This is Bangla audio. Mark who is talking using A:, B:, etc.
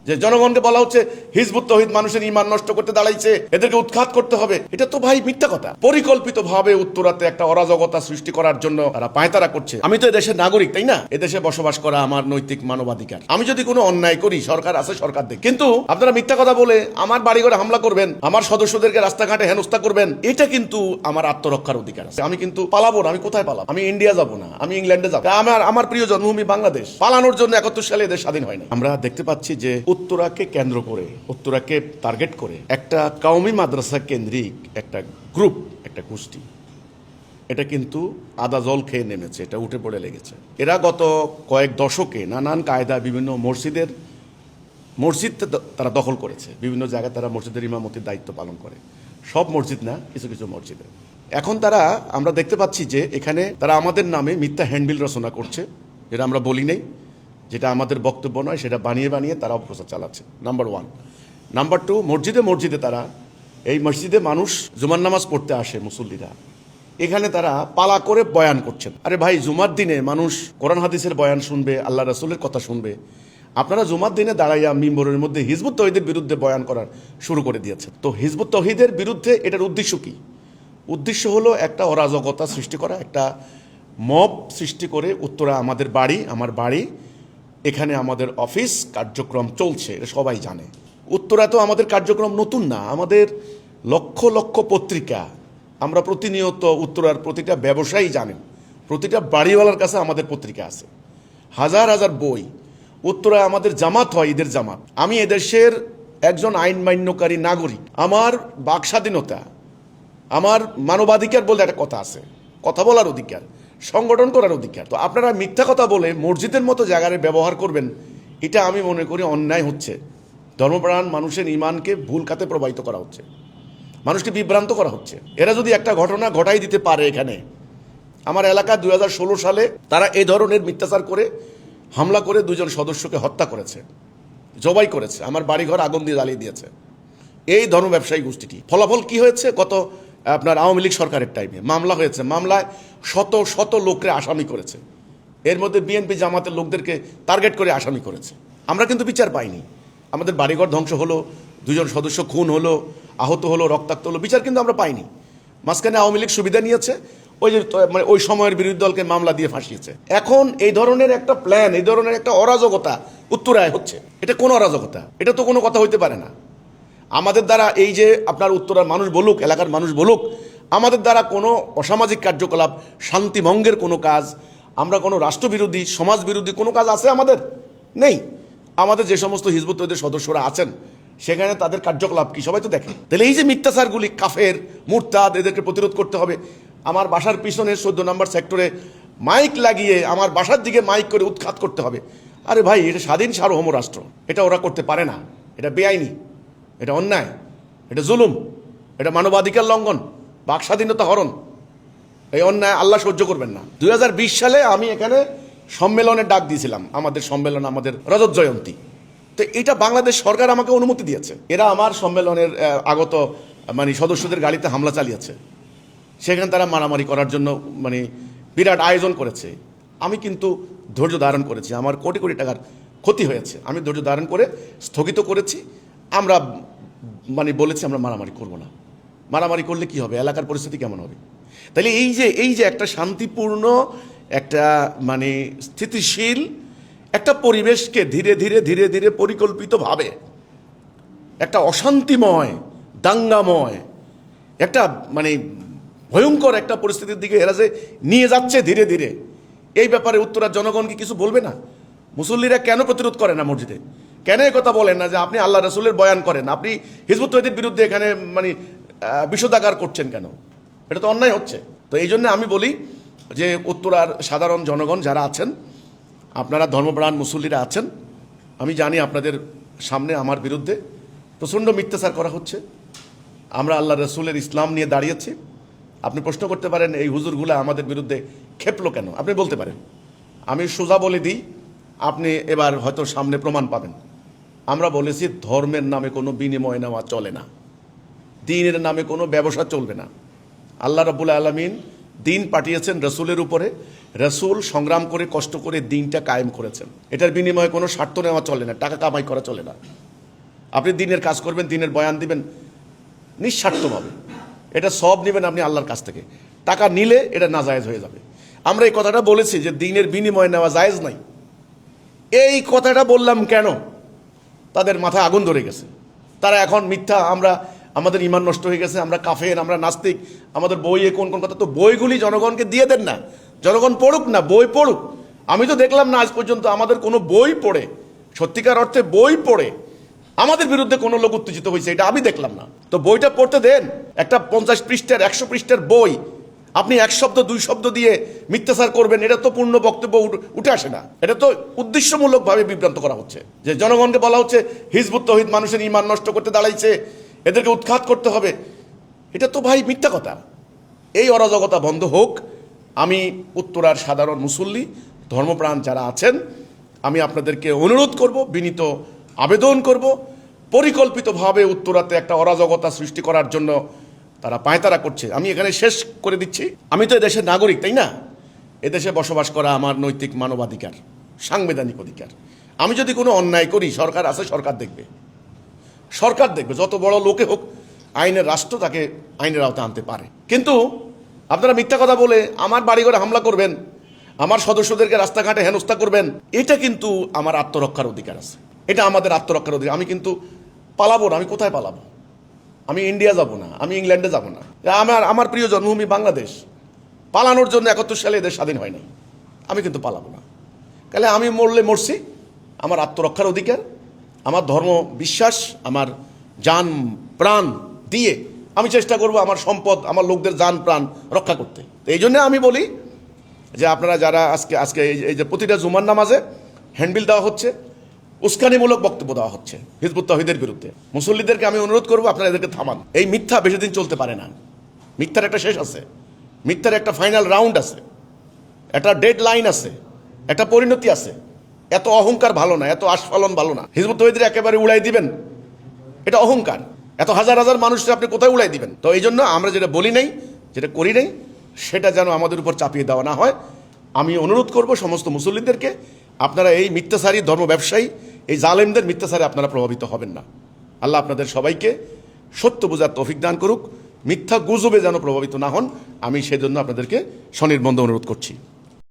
A: যে জনগণকে বলা হচ্ছে হিজবুত তৌহিদ মানুষের ঈমান নষ্ট করতে দাঁড়াইছে, এদেরকে উৎখাত করতে হবে। এটা তো ভাই মিথ্যা কথা। পরিকল্পিতভাবে উত্তরাতে একটা অরাজকতা সৃষ্টি করার জন্য তারা পায়তারা করছে। আমি তো এদেশের নাগরিক, তাই না? এদেশে বসবাস করা আমার নৈতিক মানবাধিকার। আমি যদি কোনো অন্যায় করি, সরকার আছে, সরকার দেখ। কিন্তু আপনারা মিথ্যা কথা বলে আমার বাড়িঘরে হামলা করবেন, আমার সদস্যদেরকে রাস্তাঘাটে হেনস্থা করবেন, এটা কিন্তু আমার আত্মরক্ষার অধিকার আছে। আমি কিন্তু পালাবো না। আমি কোথায় পালাবো? আমি ইন্ডিয়া যাব না, আমি ইংল্যান্ডে যাবো। আমার প্রিয় জন্মভূমি বাংলাদেশ। পালানোর জন্য 71 সালে এদের স্বাধীন হয়নি। আমরা দেখতে পাচ্ছি যে উত্তরাকে কেন্দ্র করে, উত্তরাকে টার্গেট করে একটা কওমি মাদ্রাসা কেন্দ্রিক একটা গ্রুপ, একটা গোষ্ঠী, এটা কিন্তু আদা জল খেয়ে নেমেছে, এটা উঠে পড়ে লেগেছে। এরা গত কয়েক দশকে নানান কায়দা বিভিন্ন মসজিদ তারা দখল করেছে। বিভিন্ন জায়গায় তারা মসজিদের ইমামতির দায়িত্ব পালন করে। সব মসজিদ না, কিছু কিছু মসজিদে। এখন আমরা দেখতে পাচ্ছি যে এখানে তারা আমাদের নামে মিথ্যা হ্যান্ডবিল রচনা করছে, যেটা আমরা বলি নাই, যেটা আমাদের বক্তব্য নয়, সেটা বানিয়ে বানিয়ে তারা অপপ্রচার চালাচ্ছে। নাম্বার 1। নাম্বার 2, মসজিদে তারা, এই মসজিদে মানুষ জুমার নামাজ পড়তে আসে মুসল্লিরা, এখানে তারা পালা করে বয়ান করছেন। আরে ভাই, জুমার দিনে মানুষ কোরআন হাদিসের বয়ান শুনবে, আল্লাহ রাসূলের কথা শুনবে। আপনারা জুমার দিনে দাঁড়াইয়া মিম্বরের মধ্যে হিজবুত তৌহিদের বিরুদ্ধে বয়ান করার শুরু করে দিয়েছেন। তো হিজবুত তৌহিদের বিরুদ্ধে এটার উদ্দেশ্য কি? উদ্দেশ্য হলো একটা অরাজকতা সৃষ্টি করা, একটা মব সৃষ্টি করে উত্তরা আমার বাড়ি, এখানে আমাদের অফিস কার্যক্রম চলছে, এটা সবাই জানে। উত্তরা তো আমাদের কার্যক্রম নতুন না, আমাদের লক্ষ লক্ষ পত্রিকা, আমরা প্রতিনিয়ত উত্তরার প্রতিটা ব্যবসায়ী জানেন, প্রতিটা বাড়িওয়ালার কাছে আমাদের পত্রিকা আছে, হাজার হাজার বই। উত্তরায় আমাদের জামাত হয়, ঈদের জামাত। আমি এদেশের একজন আইন মান্যকারী নাগরিক। আমার বাক স্বাধীনতা, আমার মানবাধিকার বলে একটা কথা আছে, কথা বলার অধিকার, সংগঠন করার অধিকার। তো আপনারা মিথ্যা কথা বলে মসজিদের মতো জায়গায় ব্যবহার করবেন, এটা আমি মনে করি অন্যায় হচ্ছে। ধর্মপ্রাণ মানুষের ঈমানকে ভুল খাতে প্রবাহিত করা হচ্ছে, মানুষকে বিভ্রান্ত করা হচ্ছে। এরা যদি একটা ঘটনা ঘটাই দিতে পারে, এখানে আমার এলাকা 2016 সালে তারা এই ধরনের মিথ্যাচার করে হামলা করে 2 জন সদস্যকে হত্যা করেছে, জবাই করেছে, আমার বাড়িঘর আগুন দিয়ে জ্বালিয়ে দিয়েছে এই ধর্ম ব্যবসায়ী গোষ্ঠীটি। ফলাফল কি হয়েছে? গত আপনার আওয়ামী লীগ সরকারের টাইমে মামলা হয়েছে, মামলায় শত শত লোককে আসামি করেছে, এর মধ্যে বিএনপি জামাতের লোকদেরকে টার্গেট করে আসামি করেছে। আমরা কিন্তু বিচার পাইনি। আমাদের বাড়িঘর ধ্বংস হলো, 2 জন সদস্য খুন হলো, আহত হলো, রক্তাক্ত হলো, বিচার কিন্তু আমরা পাইনি। মাঝখানে আওয়ামী লীগ সুবিধা নিয়েছে, ওই সময়ের বিরোধী দলকে মামলা দিয়ে ফাঁসিয়েছে। এখন এই ধরনের একটা প্ল্যান, এই ধরনের একটা অরাজকতা উত্তরায় হচ্ছে। এটা কোন অরাজকতা? এটা তো কোনো কথা হইতে পারে না। আমাদের দ্বারা এই যে আপনার উত্তরার মানুষ বলুক, এলাকার মানুষ বলুক, আমাদের দ্বারা কোনো অসামাজিক কার্যকলাপ, শান্তিভঙ্গের কোনো কাজ, আমরা কোনো রাষ্ট্রবিরোধী, সমাজ বিরোধী কোনো কাজ আছে আমাদের? নেই। আমাদের যে সমস্ত হিজবুত তৌহিদের সদস্যরা আছেন সেখানে তাদের কার্যকলাপ কি সবাই তো দেখে। তাহলে এই যে মিথ্যাচারগুলি, কাফের, মুরতাদ, এদেরকে প্রতিরোধ করতে হবে। আমার বাসার পিছনে 14 নম্বর সেক্টরে মাইক লাগিয়ে আমার বাসার দিকে মাইক করে উৎখাত করতে হবে। আরে ভাই, এটা স্বাধীন সার্বভৌম রাষ্ট্র, এটা ওরা করতে পারে না। এটা বেআইনি, এটা অন্যায়, এটা জুলুম, এটা মানবাধিকার লঙ্ঘন, বাক স্বাধীনতা হরণ। এই অন্যায় আল্লাহ সহ্য করবেন না। 2020 সালে আমি এখানে সম্মেলনের ডাক দিয়েছিলাম, আমাদের সম্মেলন, আমাদের রজত জয়ন্তী। তো এটা বাংলাদেশ সরকার আমাকে অনুমতি দিয়েছে। এরা আমার সম্মেলনের আগত সদস্যদের গাড়িতে হামলা চালিয়েছে, সেখানে তারা মারামারি করার জন্য বিরাট আয়োজন করেছে। আমি কিন্তু ধৈর্য ধারণ করেছি। আমার কোটি কোটি টাকার ক্ষতি হয়েছে, আমি ধৈর্য ধারণ করে স্থগিত করেছি। আমরা বলেছি আমরা মারামারি করব না। মারামারি করলে কি হবে? এলাকার পরিস্থিতি কেমন হবে? তাহলে এই যে একটা শান্তিপূর্ণ, একটা স্থিতিশীল একটা পরিবেশকে ধীরে ধীরে ধীরে ধীরে পরিকল্পিতভাবে একটা অশান্তিময়, দাঙ্গাময়, একটা ভয়ঙ্কর একটা পরিস্থিতির দিকে এরা যে নিয়ে যাচ্ছে ধীরে ধীরে, এই ব্যাপারে উত্তরার জনগণ কি কিছু বলবে না? মুসল্লিরা কেন প্রতিরোধ করে না মসজিদে? কেন এই কথা বলেন না যে আপনি আল্লাহ রাসূলের বয়ান করেন, আপনি হিজবুত তৌহিদের বিরুদ্ধে এখানে বিষোদাগার করছেন কেন? এটা তো অন্যায় হচ্ছে। তো এই জন্য আমি বলি যে উত্তরার সাধারণ জনগণ যারা আছেন, আপনারা ধর্মপ্রাণ মুসল্লিরা আছেন, আমি জানি আপনাদের সামনে আমার বিরুদ্ধে প্রচণ্ড মিথ্যাচার করা হচ্ছে। আমরা আল্লাহ রাসূলের ইসলাম নিয়ে দাঁড়িয়েছি। আপনি প্রশ্ন করতে পারেন এই হুজুরগুলা আমাদের বিরুদ্ধে খেপলো কেন? আপনি বলতে পারেন। আমি সোজা বলে দিই, আপনি এবার হয়তো সামনে প্রমাণ পাবেন। আমরা বলেছি ধর্মের নামে কোনো বিনিময় নেওয়া চলে না, দ্বীনের নামে কোনো ব্যবসা চলবে না। আল্লাহ রাব্বুল আলামিন দ্বীন পাঠিয়েছেন রাসূলের উপরে, রাসূল সংগ্রাম করে কষ্ট করে দিনটা কায়েম করেছেন। এটার বিনিময়ে কোনো স্বার্থ নেওয়া চলে না, টাকা কামাই করা চলে না। আপনি দিনের কাজ করবেন, দিনের বয়ান দিবেন নিঃস্বার্থভাবে, এটা সব নেবেন আপনি আল্লাহর কাছ থেকে। টাকা নিলে এটা নাজায়েজ হয়ে যাবে। আমরা এই কথাটা বলেছি যে দিনের বিনিময়ে নেওয়া জায়েজ নাই। এই কথাটা বললাম কেন? তাদের মাথায় আগুন ধরে গেছে। তারা এখন মিথ্যা, আমাদের ঈমান নষ্ট হয়ে গেছে, আমরা কাফের, আমরা নাস্তিক, আমাদের বইয়ে কোন কোন কথা। তো বইগুলি জনগণকে দিয়ে দেন না, জনগণ পড়ুক না, বই পড়ুক। আমি তো দেখলাম না আজ পর্যন্ত আমাদের কোনো বই পড়ে, সত্যিকার অর্থে বই পড়ে আমাদের বিরুদ্ধে কোনো লোক উত্তেজিত হয়েছে, এটা আমি দেখলাম না। তো বইটা পড়তে দেন। একটা 50 পৃষ্ঠার 100 পৃষ্ঠার বই আপনি 1 শব্দ 2 শব্দ দিয়ে মিথ্যাচার করবেন, এটা তো পূর্ণ বক্তব্য উঠে আসে না। এটা তো উদ্দেশ্যমূলকভাবে বিভ্রান্ত করা হচ্ছে, যে জনগণকে বলা হচ্ছে হিজবুত তৌহিদ মানুষের ঈমান নষ্ট করতে দাঁড়াইছে, এদেরকে উৎখাত করতে হবে। এটা তো ভাই মিথ্যা কথা। এই অরাজকতা বন্ধ হোক। আমি উত্তরার সাধারণ মুসল্লি, ধর্মপ্রাণ যারা আছেন, আমি আপনাদেরকে অনুরোধ করব, বিনীত আবেদন করব, পরিকল্পিতভাবে উত্তরাতে একটা অরাজকতা সৃষ্টি করার জন্য তারা পায়তারা করছে। আমি এখানে শেষ করে দিচ্ছি, আমি তো এদেশের নাগরিক, তাই না? এদেশে বসবাস করা আমার নৈতিক মানবাধিকার, সাংবিধানিক অধিকার। আমি যদি কোনো অন্যায় করি, সরকার আছে, সরকার দেখবে, সরকার দেখবে। যত বড় লোকে হোক, আইনের রাষ্ট্র তাকে আইনের আওতায় আনতে পারে। কিন্তু আপনারা মিথ্যা কথা বলে আমার বাড়িঘরে হামলা করবেন, আমার সদস্যদেরকে রাস্তাঘাটে হেনস্থা করবেন, এটা কিন্তু আমার আত্মরক্ষার অধিকার আছে, এটা আমাদের আত্মরক্ষার অধিকার। আমি কিন্তু পালাবো না। আমি কোথায় পালাবো? আমি ইন্ডিয়া যাব না, আমি ইংল্যান্ডে যাব না। আমার প্রিয় জন্মভূমি বাংলাদেশ। পালানোর জন্য 71 সালে এদের স্বাধীন হয় নাই। আমি কিন্তু পালাবো না। তাহলে আমি মরলে মরছি, আমার আত্মরক্ষার অধিকার, আমার ধর্ম বিশ্বাস, আমার জান প্রাণ দিয়ে আমি চেষ্টা করব আমার সম্পদ, আমার লোকদের জান প্রাণ রক্ষা করতে। তো এই জন্য আমি বলি যে আপনারা যারা আজকে এই যে প্রতিটা জুমার নামাজে হ্যান্ডবিল দেওয়া হচ্ছে, উস্কানিমূলক বক্তব্য দেওয়া হচ্ছে হিজবুত তাওহীদের বিরুদ্ধে, মুসল্লিদেরকে আমি অনুরোধ করব আপনারা এদেরকে থামান। এই মিথ্যা বেশি দিন চলতে পারে না। মিথ্যার একটা শেষ আছে, মিথ্যার একটা ফাইনাল রাউন্ড আছে, একটা ডেড লাইন আছে, একটা পরিণতি আছে। এত অহংকার ভালো না, এত আস্ফালন ভালো না। হিজবুত তাওহীদের একেবারে উড়াই দিবেন, এটা অহংকার। এত হাজার হাজার মানুষকে আপনি কোথায় উড়াই দিবেন? তো এই জন্য আমরা যেটা বলি নাই, যেটা করি নাই, সেটা যেন আমাদের উপর চাপিয়ে দেওয়া না হয়। আমি অনুরোধ করব সমস্ত মুসল্লিদেরকে, আপনারা এই মিথ্যাচারী ধর্ম ব্যবসায়ী, এই জালেমদের মিথ্যাচারে আপনারা প্রভাবিত হবেন না। আল্লাহ আপনাদের সবাইকে সত্য বোঝার তৌফিক দান করুক, মিথ্যা গুজবে যেন প্রভাবিত না হন। আমি সেজন্য আপনাদেরকে স্বনির্বন্ধ অনুরোধ করছি।